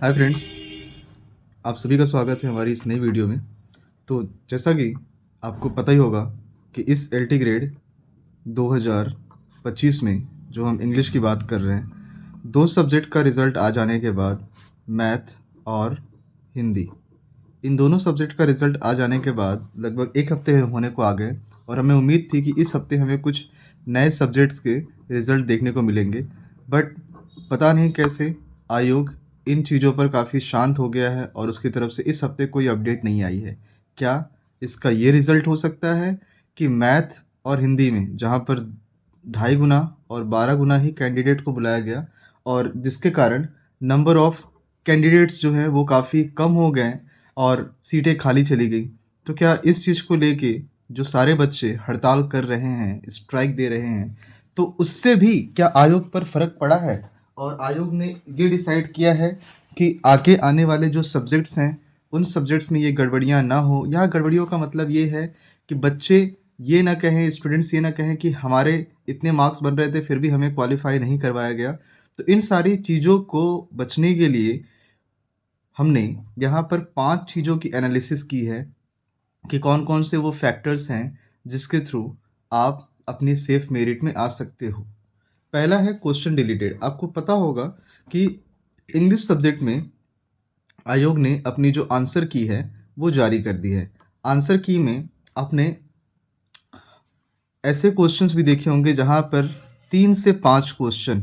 Hi friends, आप सभी का स्वागत है हमारी इस नई वीडियो में। तो जैसा कि आपको पता ही होगा कि इस एलटी ग्रेड 2025 में जो हम इंग्लिश की बात कर रहे हैं, 2 सब्जेक्ट का रिज़ल्ट आ जाने के बाद मैथ और हिंदी, इन दोनों सब्जेक्ट का रिज़ल्ट आ जाने के बाद लगभग 1 हफ़्ते होने को आ गए और हमें उम्मीद थी कि इस हफ़्ते हमें कुछ नए सब्जेक्ट्स के रिज़ल्ट देखने को मिलेंगे। बट पता नहीं कैसे आयोग इन चीज़ों पर काफ़ी शांत हो गया है और उसकी तरफ से इस हफ़्ते कोई अपडेट नहीं आई है। क्या इसका ये रिज़ल्ट हो सकता है कि मैथ और हिंदी में जहाँ पर 2.5 गुना और 12 गुना ही कैंडिडेट को बुलाया गया और जिसके कारण नंबर ऑफ़ कैंडिडेट्स जो हैं वो काफ़ी कम हो गए और सीटें खाली चली गई। तो क्या इस चीज़ को लेके जो सारे बच्चे हड़ताल कर रहे हैं, स्ट्राइक दे रहे हैं, तो उससे भी क्या आयोग पर फ़र्क पड़ा है? और आयोग ने ये डिसाइड किया है कि आगे आने वाले जो सब्जेक्ट्स हैं, उन सब्जेक्ट्स में ये गड़बड़ियाँ ना हो। यहाँ गड़बड़ियों का मतलब ये है कि बच्चे ये ना कहें, स्टूडेंट्स ये ना कहें कि हमारे इतने मार्क्स बन रहे थे, फिर भी हमें क्वालीफ़ाई नहीं करवाया गया। तो इन सारी चीज़ों को बचने के लिए हमने यहाँ पर 5 चीज़ों की एनालिसिस की है कि कौन-कौन से वो फैक्टर्स हैं, जिसके थ्रू आप अपनी सेफ मेरिट में आ सकते हो। पहला है क्वेश्चन डिलीटेड। आपको पता होगा कि इंग्लिश सब्जेक्ट में आयोग ने अपनी जो आंसर की है, वो जारी कर दी है। आंसर की में आपने ऐसे क्वेश्चंस भी देखे होंगे जहाँ पर 3 से 5 क्वेश्चन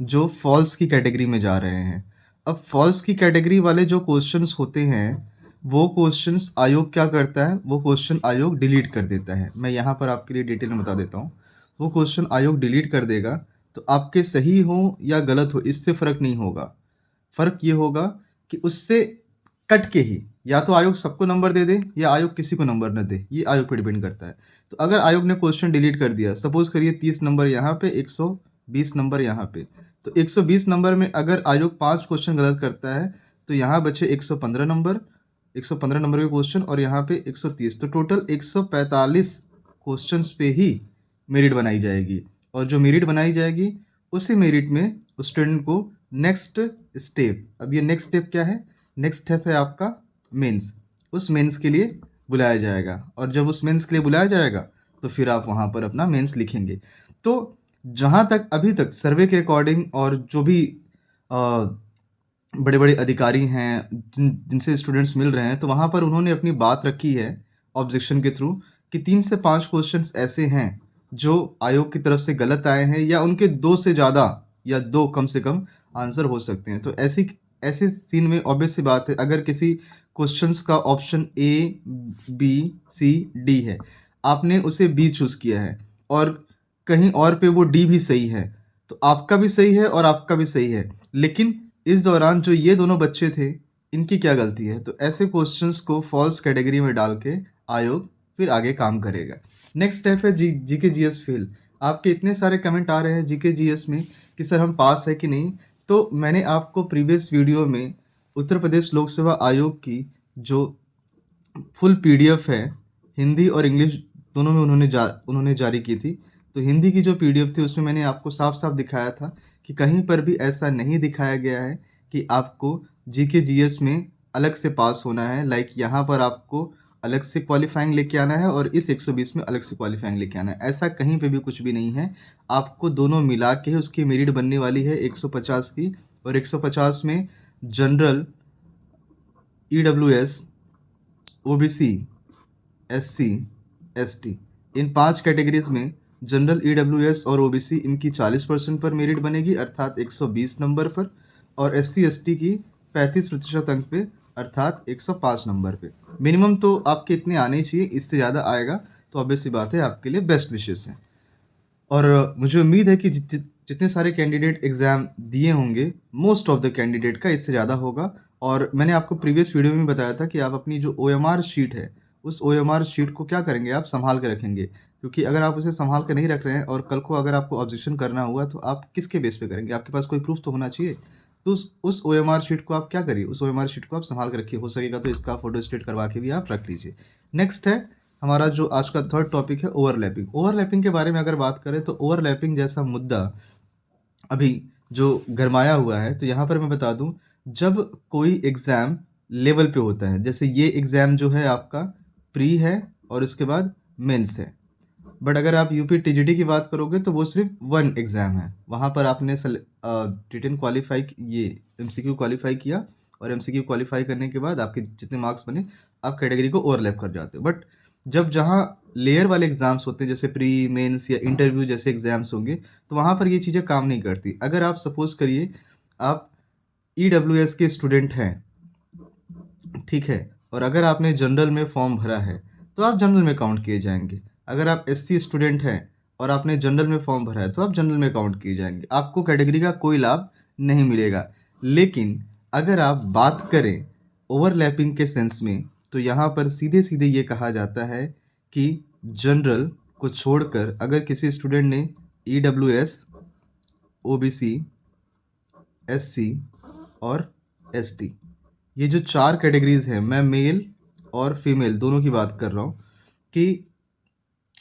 जो फॉल्स की कैटेगरी में जा रहे हैं। अब फॉल्स की कैटेगरी वाले जो क्वेश्चंस होते हैं, वो क्वेश्चंस आयोग क्या करता है, वो क्वेश्चन आयोग डिलीट कर देता है। मैं यहाँ पर आपके लिए डिटेल में बता देता हूँ। वो क्वेश्चन आयोग डिलीट कर देगा, तो आपके सही हो या गलत हो, इससे फ़र्क नहीं होगा। फ़र्क ये होगा कि उससे कट के ही या तो आयोग सबको नंबर दे दे या आयोग किसी को नंबर न दे, ये आयोग पे डिपेंड करता है। तो अगर आयोग ने क्वेश्चन डिलीट कर दिया, सपोज़ करिए 30 नंबर यहाँ पे, 120 नंबर यहाँ पे, तो 120 नंबर में अगर आयोग 5 क्वेश्चन गलत करता है, तो यहाँ बचे 115 नंबर, 115 नंबर के क्वेश्चन और यहाँ पे 130, तो टोटल 145 क्वेश्चंस पे ही मेरिट बनाई जाएगी और जो मेरिट बनाई जाएगी, उसी मेरिट में उस स्टूडेंट को नेक्स्ट स्टेप, अब ये नेक्स्ट स्टेप क्या है? नेक्स्ट स्टेप है आपका मेंस। उस मेंस के लिए बुलाया जाएगा और जब उस मेंस के लिए बुलाया जाएगा, तो फिर आप वहाँ पर अपना मेंस लिखेंगे। तो जहाँ तक अभी तक सर्वे के अकॉर्डिंग और जो भी बड़े-बड़े अधिकारी हैं, जिनसे स्टूडेंट्स मिल रहे हैं, तो वहाँ पर उन्होंने अपनी बात रखी है ऑब्जेक्शन के थ्रू कि 3 से 5 क्वेश्चन्स ऐसे हैं, जो आयोग की तरफ से गलत आए हैं या उनके 2 से ज़्यादा या 2 कम से कम आंसर हो सकते हैं। तो ऐसी ऐसे सीन में ऑब्वियस सी बात है, अगर किसी क्वेश्चन्स का option A, B, C, D है, आपने उसे बी चूज़ किया है और कहीं और पे वो डी भी सही है, तो आपका भी सही है और आपका भी सही है। लेकिन इस दौरान जो ये दोनों बच्चे थे, इनकी क्या गलती है? तो ऐसे क्वेश्चंस को फॉल्स कैटेगरी में डाल के आयोग फिर आगे काम करेगा। नेक्स्ट स्टेप है जीके जीएस फेल। आपके इतने सारे कमेंट आ रहे हैं जीके जीएस में कि सर हम पास है कि नहीं? तो मैंने आपको प्रीवियस वीडियो में उत्तर प्रदेश लोक सेवा आयोग की जो फुल पीडीएफ है, हिंदी और इंग्लिश दोनों में उन्होंने जारी की थी। तो हिंदी की जो पीडीएफ थी उसमें मैंने आपको साफ-साफ दिखाया था कि कहीं पर भी ऐसा नहीं दिखाया गया है कि आपको जीके जीएस में अलग से पास होना है। लाइक यहाँ पर आपको अलग से क्वालीफाइंग लेके आना है और इस 120 में अलग से क्वालीफाइंग लेके आना है। ऐसा कहीं पे भी कुछ भी नहीं है। आपको दोनों मिला के उसकी मेरिट बनने वाली है 150 की और 150 में general, EWS, OBC, SC, ST, इन 5 कैटेगरीज़ में जनरल, ईडब्ल्यूएस और ओबीसी इनकी 40% पर मेरिट बनेगी अर्थात 120 नंबर पर और एससी, एसटी की 35% अंक पे अर्थात 105 नंबर पे। मिनिमम तो आपके इतने आने ही चाहिए, इससे ज़्यादा आएगा तो ऑब्वियस सी बात है आपके लिए बेस्ट विशेस हैं। और मुझे उम्मीद है कि जितने सारे कैंडिडेट एग्ज़ाम दिए होंगे, मोस्ट ऑफ द कैंडिडेट का इससे ज़्यादा होगा। और मैंने आपको प्रीवियस वीडियो में बताया था कि आप अपनी जो ओएमआर शीट है, उस ओएमआर शीट को क्या करेंगे, आप सँभाल के रखेंगे। क्योंकि अगर आप उसे सँभाल के नहीं रख रहे हैं और कल को अगर आपको ऑब्जेक्शन करना हुआ, तो आप किसके बेस पे करेंगे? आपके पास कोई प्रूफ़ तो होना चाहिए। तो उस ओएमआर शीट को आप क्या करिए, उस ओएमआर शीट को आप सँभाल के रखिए। हो सकेगा तो इसका फ़ोटोस्टेट करवा के भी आप रख लीजिए। नेक्स्ट है हमारा जो आज का थर्ड टॉपिक है ओवरलैपिंग। ओवरलैपिंग के बारे में अगर बात करें तो ओवरलैपिंग जैसा मुद्दा अभी जो गरमाया हुआ है, तो यहाँ पर मैं बता दूँ, जब कोई एग्ज़ाम लेवल पे होता है, जैसे ये एग्ज़ाम जो है आपका प्री है और उसके बाद मेंस है। बट अगर आप यूपी टीजीटी की बात करोगे तो वो सिर्फ़ 1 एग्ज़ाम है। वहाँ पर आपने रिटन क्वालीफ़ाई ये एमसीक्यू क्वालीफ़ाई किया और एमसीक्यू क्वालीफ़ाई करने के बाद आपके जितने मार्क्स बने, आप कैटेगरी को ओवरलैप कर जाते हो। बट जब जहाँ लेयर वाले एग्ज़ाम्स होते हैं, जैसे प्री, मेंस या इंटरव्यू जैसे एग्ज़ाम्स होंगे, तो वहाँ पर ये चीज़ें काम नहीं करती। अगर आप सपोज़ करिए आप ईडब्ल्यूएस के स्टूडेंट हैं, ठीक है? और अगर आपने जनरल में फॉर्म भरा है, तो आप जनरल में काउंट किए जाएँगे। अगर आप एससी स्टूडेंट हैं और आपने जनरल में फॉर्म भरा है, तो आप जनरल में काउंट किए जाएँगे। आपको कैटेगरी का कोई लाभ नहीं मिलेगा। लेकिन अगर आप बात करें ओवरलैपिंग के सेंस में, तो यहाँ पर सीधे-सीधे ये कहा जाता है कि जनरल को छोड़कर अगर किसी स्टूडेंट ने ईडब्ल्यूएस, ओबीसी, एससी और एसटी, ये जो 4 कैटेगरीज़ हैं, मैं मेल और फीमेल दोनों की बात कर रहा हूँ कि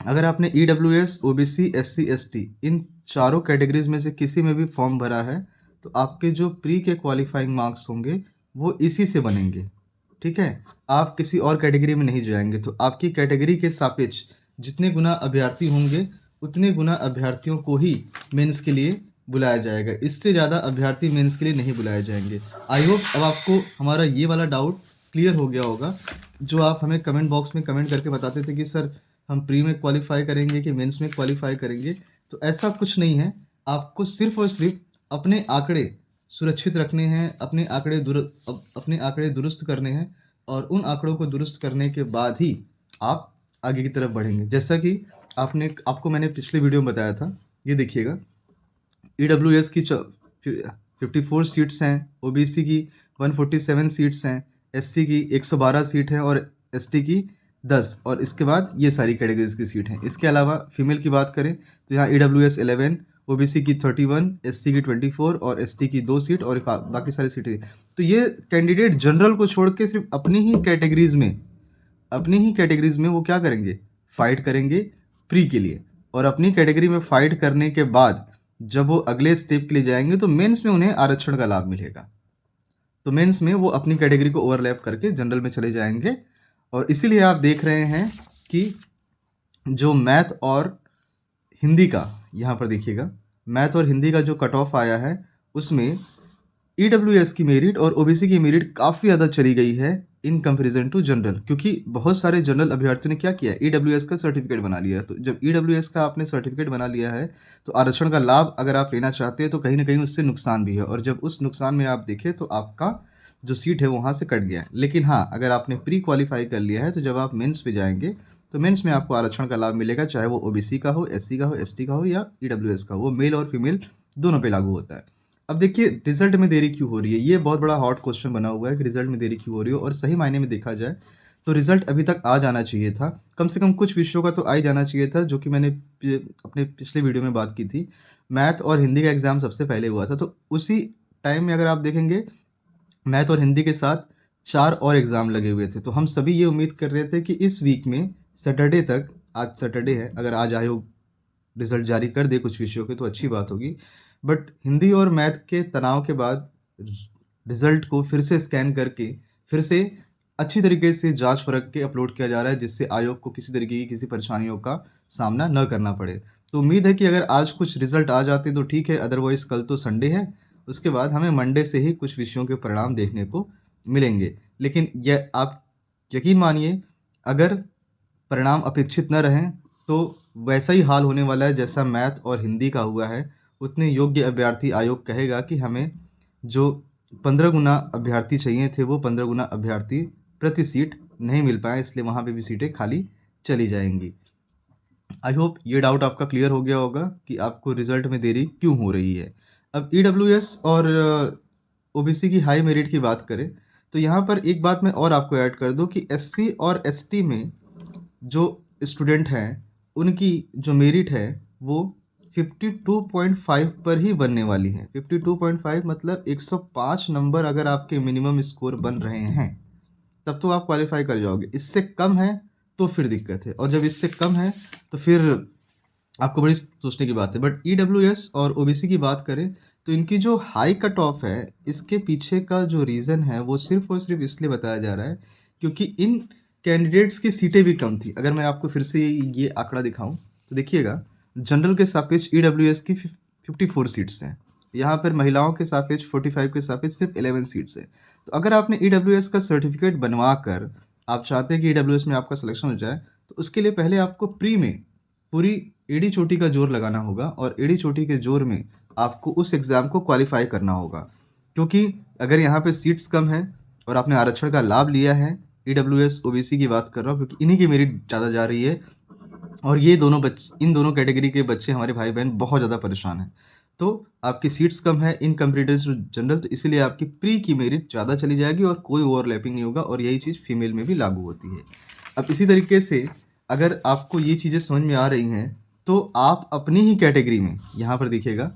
अगर आपने ईडब्ल्यूएस, ओबीसी, एससी, एसटी इन चारों कैटेगरीज़ में से किसी में भी फॉर्म भरा है, तो आपके जो प्री के क्वालीफाइंग मार्क्स होंगे, वो इसी से बनेंगे, ठीक है? आप किसी और कैटेगरी में नहीं जाएँगे, तो आपकी कैटेगरी के सापेक्ष जितने गुना अभ्यर्थी होंगे, उतने गुना अभ्यर्थियों को ही मेंस के लिए बुलाया जाएगा। इससे ज़्यादा अभ्यर्थी मेंस के लिए नहीं बुलाए जाएँगे। आई होप अब आपको हमारा ये वाला डाउट क्लियर हो गया होगा, जो आप हमें कमेंट बॉक्स में कमेंट करके बताते थे कि सर हम प्री में क्वालीफाई करेंगे कि मेंस में क्वालीफाई करेंगे। तो ऐसा कुछ नहीं है, आपको सिर्फ़ और सिर्फ़ अपने आंकड़े सुरक्षित रखने हैं, अपने आंकड़े दुरुस्त करने हैं और उन आंकड़ों को दुरुस्त करने के बाद ही आप आगे की तरफ बढ़ेंगे। जैसा कि आपको मैंने पिछले वीडियो में बताया था, ये देखिएगा, ईडब्ल्यूएस की 54 सीट्स हैं, ओबीसी की 147 सीट्स हैं, एससी की 112 सीट है और एसटी की 10, और इसके बाद ये सारी कैटेगरीज की सीट हैं। इसके अलावा फीमेल की बात करें तो यहाँ ईडब्ल्यूएस 11, ओबीसी की 31, एससी की 24 और एसटी की 2 सीट और बाकी सारी सीटें। तो ये कैंडिडेट जनरल को छोड़ के सिर्फ अपनी ही कैटेगरीज में वो क्या करेंगे, फाइट करेंगे प्री के लिए, और अपनी कैटेगरी में फाइट करने के बाद जब वो अगले स्टेप के लिए जाएंगे तो मेंस में उन्हें आरक्षण का लाभ मिलेगा। तो मेंस में वो अपनी कैटेगरी को ओवरलैप करके जनरल में चले जाएंगे, और इसीलिए आप देख रहे हैं कि जो मैथ और हिंदी का, यहाँ पर देखिएगा, मैथ और हिंदी का जो कट ऑफ आया है उसमें ईडब्ल्यूएस की मेरिट और ओबीसी की मेरिट काफ़ी ज़्यादा चली गई है इन कंपैरिजन टू जनरल, क्योंकि बहुत सारे जनरल अभ्यर्थियों ने क्या किया, ईडब्ल्यूएस का सर्टिफिकेट बना लिया। तो जब ईडब्ल्यूएस का आपने सर्टिफिकेट बना लिया है, तो आरक्षण का लाभ अगर आप लेना चाहते हैं तो कहीं ना कहीं उससे नुकसान भी है, और जब उस नुकसान में आप देखें तो आपका जो सीट है वहाँ से कट गया है। लेकिन हाँ, अगर आपने प्री क्वालिफाई कर लिया है तो जब आप मेंस पे जाएंगे तो मेंस में आपको आरक्षण का लाभ मिलेगा, चाहे वो ओबीसी का हो, एससी का हो, एसटी का हो या ईडब्ल्यूएस का हो। वो मेल और फीमेल दोनों पे लागू होता है। अब देखिए, रिजल्ट में देरी क्यों हो रही है, ये बहुत बड़ा हॉट क्वेश्चन बना हुआ है कि रिजल्ट में देरी क्यों हो रही है। और सही मायने में देखा जाए तो रिजल्ट अभी तक आ जाना चाहिए था, कम से कम कुछ विषयों का तो आ ही जाना चाहिए था, जो कि मैंने अपने पिछले वीडियो में बात की थी। मैथ और हिंदी का एग्ज़ाम सबसे पहले हुआ था, तो उसी टाइम में अगर आप देखेंगे, मैथ और हिंदी के साथ 4 और एग्ज़ाम लगे हुए थे। तो हम सभी ये उम्मीद कर रहे थे कि इस वीक में सैटरडे तक, आज सैटरडे है, अगर आज आयोग रिजल्ट जारी कर दे कुछ विषयों के तो अच्छी बात होगी। बट हिंदी और मैथ के तनाव के बाद रिजल्ट को फिर से स्कैन करके फिर से अच्छी तरीके से जांच परख के अपलोड किया जा रहा है, जिससे आयोग को किसी तरीके की किसी परेशानियों का सामना न करना पड़े। तो उम्मीद है कि अगर आज कुछ रिजल्ट आ जाते तो ठीक है, अदरवाइज कल तो संडे है, उसके बाद हमें मंडे से ही कुछ विषयों के परिणाम देखने को मिलेंगे। लेकिन यह आप यकीन मानिए, अगर परिणाम अपेक्षित न रहें तो वैसा ही हाल होने वाला है जैसा मैथ और हिंदी का हुआ है। उतने योग्य अभ्यर्थी आयोग कहेगा कि हमें जो 15 गुना अभ्यर्थी चाहिए थे, वो 15 गुना अभ्यर्थी प्रति सीट नहीं मिल पाए, इसलिए वहाँ पे भी सीटें खाली चली जाएंगी। आई होप ये डाउट आपका क्लियर हो गया होगा कि आपको रिजल्ट में देरी क्यों हो रही है। अब ईडब्ल्यूएस और ओबीसी की हाई मेरिट की बात करें तो यहाँ पर एक बात मैं और आपको ऐड कर दूं कि एससी और एसटी में जो स्टूडेंट हैं, उनकी जो मेरिट है वो 52.5 पर ही बनने वाली है। 52.5 मतलब 105 नंबर अगर आपके मिनिमम स्कोर बन रहे हैं, तब तो आप क्वालिफाई कर जाओगे। इससे कम है तो फिर दिक्कत है, और जब इससे कम है तो फिर आपको बड़ी सोचने की बात है। बट ईडब्ल्यूएस और ओबीसी की बात करें तो इनकी जो हाई कट ऑफ है, इसके पीछे का जो रीज़न है वो सिर्फ़ और सिर्फ़ इसलिए बताया जा रहा है क्योंकि इन कैंडिडेट्स की सीटें भी कम थी। अगर मैं आपको फिर से ये आंकड़ा दिखाऊँ तो देखिएगा, जनरल के सापेक्ष ईडब्ल्यूएस की 54 सीट्स हैं। यहाँ पर महिलाओं के सापेक्ष 45 के सापेक्ष सिर्फ़ 11 सीट्स हैं। तो अगर आपने ईडब्ल्यूएस का सर्टिफ़िकेट बनवा कर आप चाहते हैं कि ईडब्ल्यूएस में आपका सिलेक्शन हो जाए, तो उसके लिए पहले आपको प्री में पूरी एड़ी चोटी का ज़ोर लगाना होगा और एड़ी चोटी के ज़ोर में आपको उस एग्ज़ाम को क्वालिफ़ाई करना होगा। क्योंकि अगर यहाँ पे सीट्स कम हैं और आपने आरक्षण का लाभ लिया है, ईडब्ल्यूएस, ओबीसी की बात कर रहा हूँ क्योंकि इन्हीं की मेरिट ज़्यादा जा रही है और ये दोनों इन दोनों कैटेगरी के बच्चे हमारे भाई-बहन बहुत ज़्यादा परेशान हैं। तो आपकी सीट्स कम है इन कंपैरेटिव टू जनरल, तो इसीलिए आपकी प्री की मेरिट ज़्यादा चली जाएगी और कोई ओवरलैपिंग नहीं होगा और यही चीज़ फीमेल में भी लागू होती है। अब इसी तरीके से अगर आपको ये चीज़ें समझ में आ रही हैं, तो आप अपनी ही कैटेगरी में यहाँ पर देखिएगा,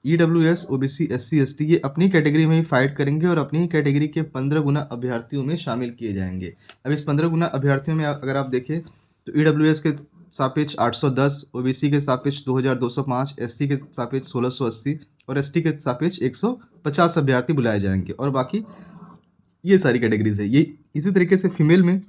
ईडब्ल्यूएस, ओबीसी, एससी, एसटी ये अपनी कैटेगरी में ही फाइट करेंगे और अपनी ही कैटेगरी के 15 गुना अभ्यर्थियों में शामिल किए जाएंगे। अब इस 15 गुना अभ्यर्थियों में अगर आप देखें तो ईडब्ल्यूएस के सापेक्ष 810, ओबीसी के सापेक्ष 2205, एससी के सापेक्ष 1680 और एसटी के सापेक्ष 150 अभ्यर्थी बुलाए जाएंगे और बाकी ये सारी कैटेगरीज है। ये इसी तरीके से फीमेल में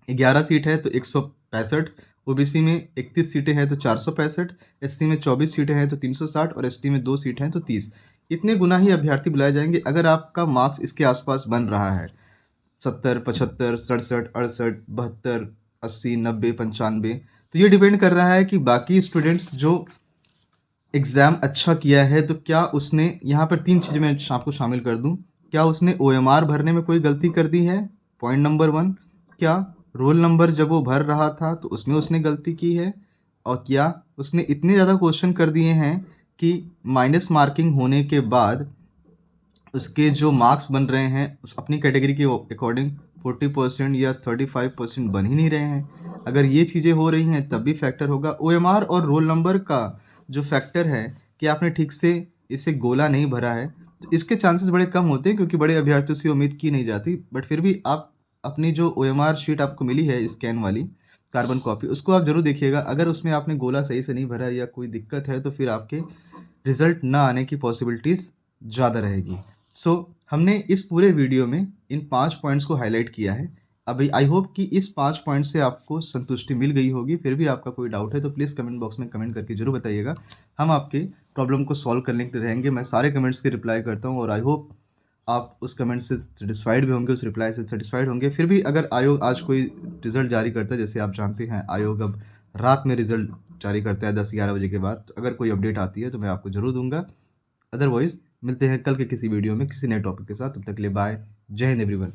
11 सीट है तो 165, ओबीसी में 31 सीटें हैं तो 465, एससी में 24 सीटें हैं तो 360 और एसटी में 2 सीटें हैं तो 30। इतने गुना ही अभ्यर्थी बुलाए जाएंगे अगर आपका मार्क्स इसके आसपास बन रहा है 70, 75, 67, 68, 72, 80, 90, 95। तो ये डिपेंड कर रहा है कि बाकी स्टूडेंट्स जो एग्ज़ाम अच्छा किया है तो क्या उसने यहाँ पर 3 चीज़ें मैं आपको शामिल कर दूँ। क्या उसने ओएमआर भरने में कोई गलती कर दी है? Point number 1। क्या रोल नंबर जब वो भर रहा था तो उसमें उसने गलती की है? और क्या उसने इतने ज़्यादा क्वेश्चन कर दिए हैं कि माइनस मार्किंग होने के बाद उसके जो मार्क्स बन रहे हैं उस अपनी कैटेगरी के अकॉर्डिंग 40% या 35% बन ही नहीं रहे हैं। अगर ये चीज़ें हो रही हैं तब भी फैक्टर होगा। ओएमआर और रोल नंबर का जो फैक्टर है कि आपने ठीक से इसे गोला नहीं भरा है, तो इसके चांसेस बड़े कम होते हैं क्योंकि बड़े अभ्यर्थियों से उम्मीद की नहीं जाती। बट फिर भी आप अपनी जो ओएमआर शीट आपको मिली है स्कैन वाली कार्बन कॉपी, उसको आप ज़रूर देखिएगा। अगर उसमें आपने गोला सही से नहीं भरा या कोई दिक्कत है तो फिर आपके रिज़ल्ट ना आने की पॉसिबिलिटीज़ ज़्यादा रहेगी। सो हमने इस पूरे वीडियो में इन 5 पॉइंट्स को हाईलाइट किया है। अभी आई होप कि इस 5 पॉइंट से आपको संतुष्टि मिल गई होगी। फिर भी आपका कोई डाउट है तो प्लीज़ कमेंट बॉक्स में कमेंट करके ज़रूर बताइएगा। हम आपके प्रॉब्लम को सॉल्व करने के लिए रहेंगे। मैं सारे कमेंट्स के रिप्लाई करता हूँ और आई होप आप उस कमेंट से सेटिस्फाइड भी होंगे, उस रिप्लाई से सेटिस्फाइड होंगे। फिर भी अगर आयोग आज कोई रिज़ल्ट जारी करता है, जैसे आप जानते हैं आयोग अब रात में रिज़ल्ट जारी करता है 10-11 बजे के बाद, तो अगर कोई अपडेट आती है तो मैं आपको ज़रूर दूँगा। अदरवाइज़ मिलते हैं कल के किसी वीडियो में किसी नए टॉपिक के साथ। तब तक के लिए बाय। जय हिंद एवरीवन।